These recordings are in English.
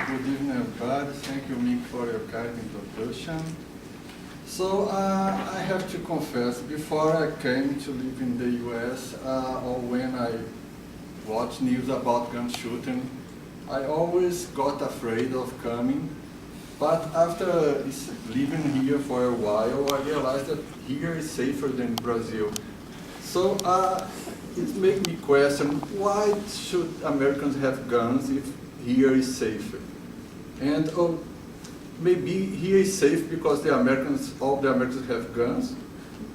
Good evening, everybody. Thank you, Mick, for your kind introduction. So I have to confess, before I came to live in the US, or when I watched news about gun shooting, I always got afraid of coming. But after living here for a while, I realized that here is safer than Brazil. So it made me question, why should Americans have guns if here is safer? And maybe here is safe because all the Americans have guns.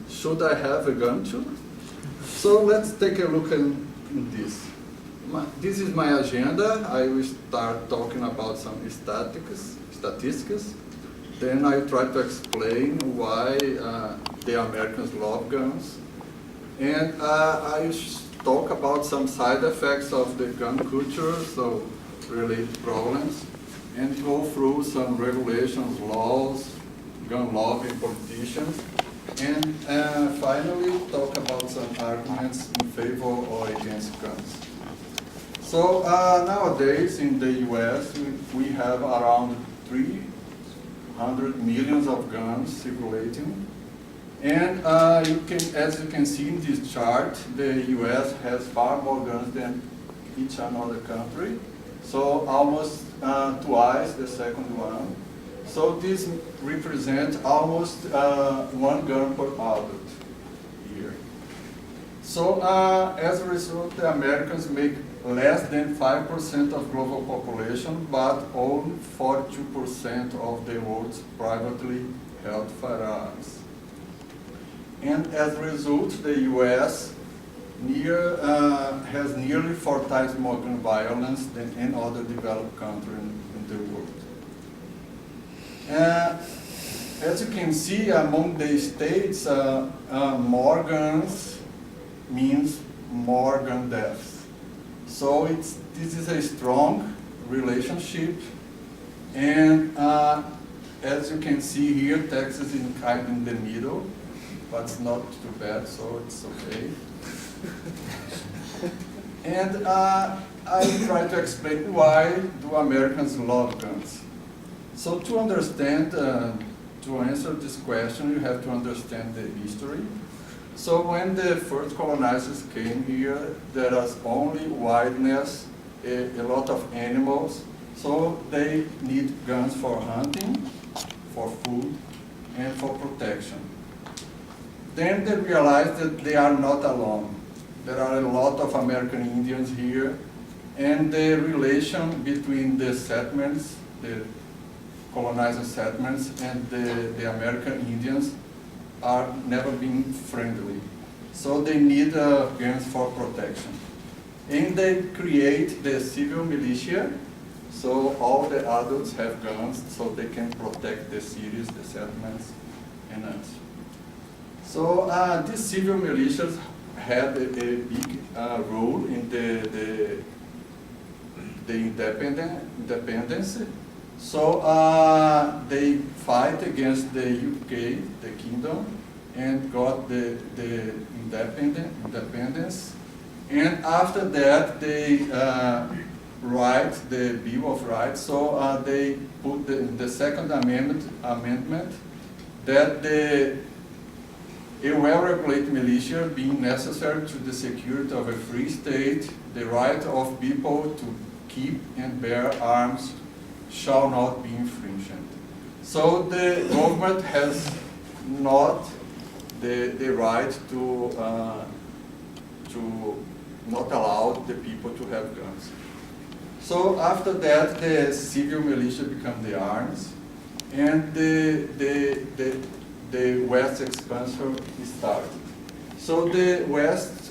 Should I have a gun too? So let's take a look in this. This is my agenda. I will start talking about some statistics. Then I try to explain why the Americans love guns. And I will talk about some side effects of the gun culture, so related problems, and go through some regulations, laws, gun lobbying, politicians, and finally talk about some arguments in favor or against guns. So nowadays in the US, we have around 300 million of guns circulating. And as you can see in this chart, the US has far more guns than each another country. So almost twice the second one. So this represents almost 1 gun per adult here. So as a result, the Americans make less than 5% of global population, but only 42% of the world's privately held firearms. And as a result, the US has nearly 4 times more gun violence than any other developed country in the world. As you can see, among the states, more guns means more gun deaths. So this is a strong relationship, and as you can see here, Texas is kind of in the middle, but it's not too bad, so it's okay. And I try to explain why do Americans love guns. So to understand, to answer this question, you have to understand the history. So when the first colonizers came here, there was only wilderness, a lot of animals, so they need guns for hunting, for food, and for protection. Then they realized that they are not alone. There are a lot of American Indians here, and the relation between the settlements, the colonizer settlements, and the American Indians are never been friendly. So they need guns for protection. And they create the civil militia, so all the adults have guns, so they can protect the cities, the settlements, and us. So these civil militias had a big role in the independence. So they fight against the UK, the kingdom, and got the independence. And after that, they write the Bill of Rights. So they put the Second Amendment that a well-regulated militia being necessary to the security of a free state, the right of people to keep and bear arms shall not be infringed. So the government has not the right to not allow the people to have guns. So after that, the civil militia become the arms, and the West expansion started. So the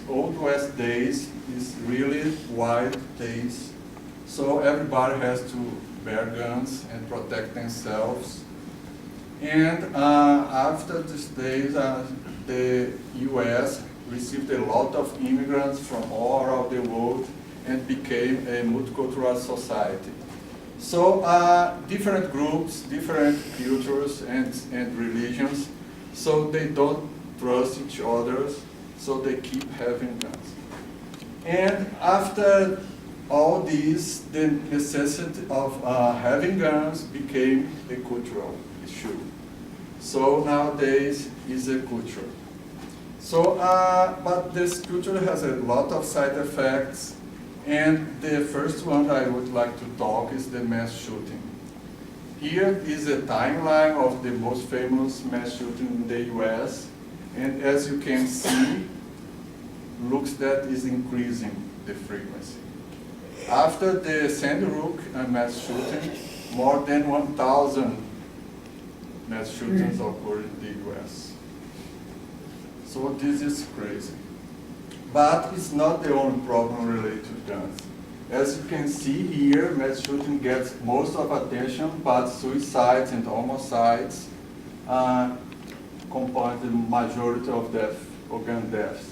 Old West days is really wild days. So everybody has to bear guns and protect themselves. And after these days, the US received a lot of immigrants from all around the world and became a multicultural society. So different groups, different cultures and religions, so they don't trust each other, so they keep having guns. And after all these, the necessity of having guns became a cultural issue. So nowadays is a culture. So, but this culture has a lot of side effects, and the first one I would like to talk is the mass shooting. Here is a timeline of the most famous mass shooting in the US, and as you can see, looks that is increasing the frequency. After the Sandy Hook mass shooting, more than 1,000 mass shootings occurred in the US. So this is crazy. But it's not the only problem related to guns. As you can see here, mass shooting gets most of attention, but suicides and homicides compose the majority of death or gun deaths.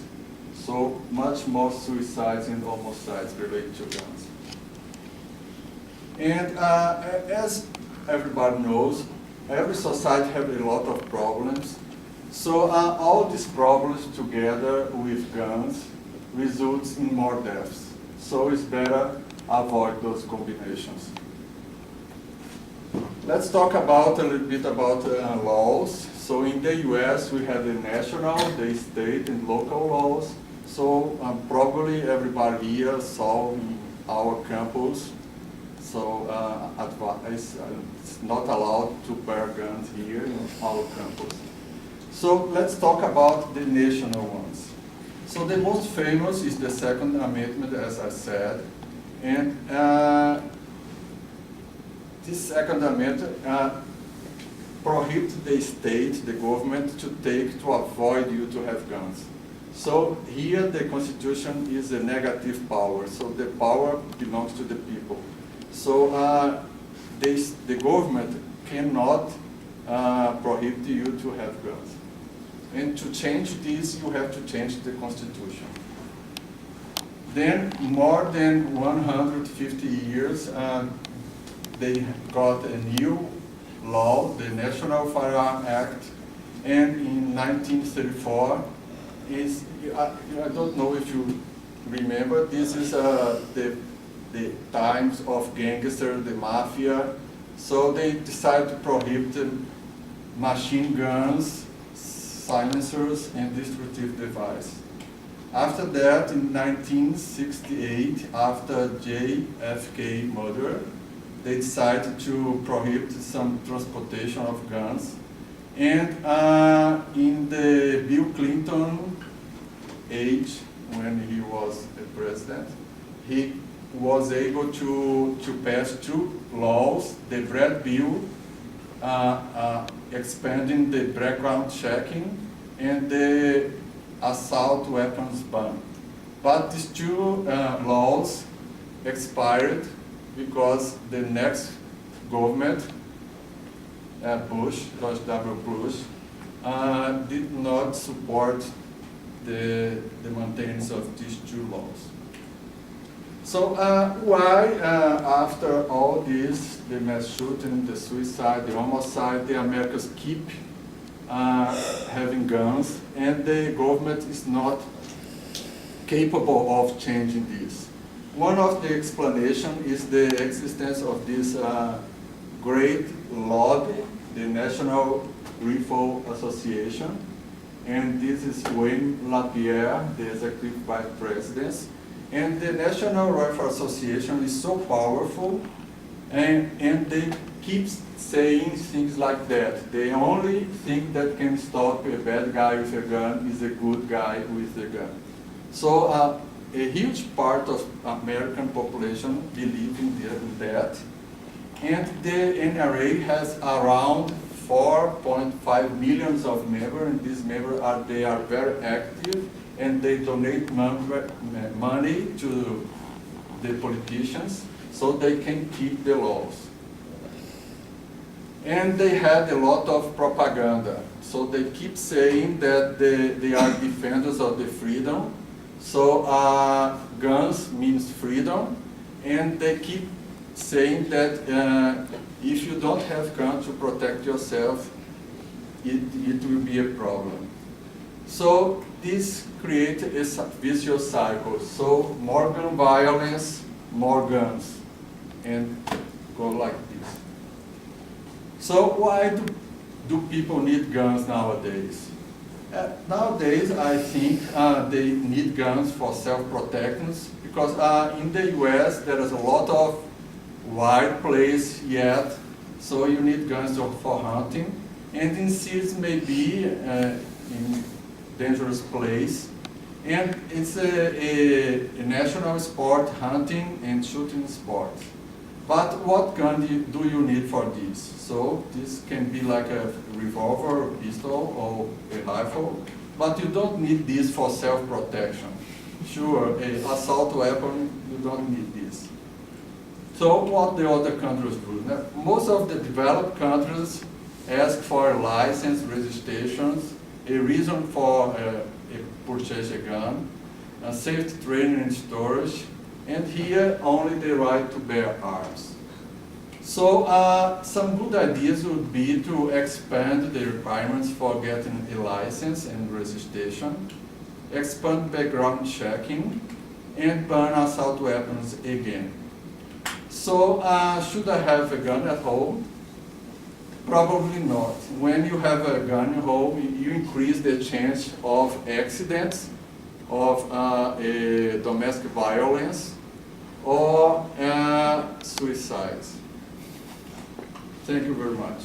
So much more suicides and homicides related to guns. And as everybody knows, every society has a lot of problems. So all these problems together with guns results in more deaths. So it's better avoid those combinations. Let's talk about a little bit about laws. So in the US we have the national, the state and local laws. So probably everybody here saw in our campus. So it's not allowed to bear guns here in our campus. So let's talk about the national ones. So the most famous is the Second Amendment, as I said. And this Second Amendment prohibits the state, the government, to avoid you to have guns. So here the Constitution is a negative power. So the power belongs to the people. So the government cannot prohibit you to have guns. And to change this, you have to change the Constitution. Then, more than 150 years, they got a new law, the National Firearm Act, and in 1934, I don't know if you remember, this is the times of gangsters, the mafia. So they decided to prohibit machine guns, silencers, and destructive devices. After that, in 1968, after JFK murder, they decided to prohibit some transportation of guns. And in the Bill Clinton age, when he was a president, he was able to pass two laws, the Brad Bill, expanding the background checking, and the assault weapons ban. But these two laws expired because the next government, George W. Bush, did not support the maintenance of these two laws. So why, after all this, the mass shooting, the suicide, the homicide, the Americans keep having guns, and the government is not capable of changing this? One of the explanations is the existence of this great lobby, the National Rifle Association, and this is Wayne LaPierre, the executive vice president. And the National Rifle Association is so powerful, and they keep saying things like that. The only thing that can stop a bad guy with a gun is a good guy with a gun. So a huge part of American population believe in that. And the NRA has around 4.5 million of members, and these members are very active, and they donate money to the politicians so they can keep the laws. And they had a lot of propaganda. So they keep saying that they are defenders of the freedom. So guns means freedom, and they keep saying that if you don't have guns to protect yourself, it will be a problem. So this creates a vicious cycle. So more gun violence, more guns, and go like this. So why do people need guns nowadays? Nowadays, I think they need guns for self-protection because in the US there is a lot of wild place yet, so you need guns for hunting. And in cities maybe in dangerous place. And it's a national sport, hunting and shooting sport. But what gun do you need for this? So this can be like a revolver, a pistol, or a rifle, but you don't need this for self-protection. Sure, an assault weapon, you don't need this. So what the other countries do? Now, most of the developed countries ask for a license, registrations, a reason for purchase a gun, a safety training and storage, and here only the right to bear arms. So some good ideas would be to expand the requirements for getting a license and registration, expand background checking, and ban assault weapons again. So should I have a gun at home? Probably not. When you have a gun at home, you increase the chance of accidents, of domestic violence, or suicides. Thank you very much.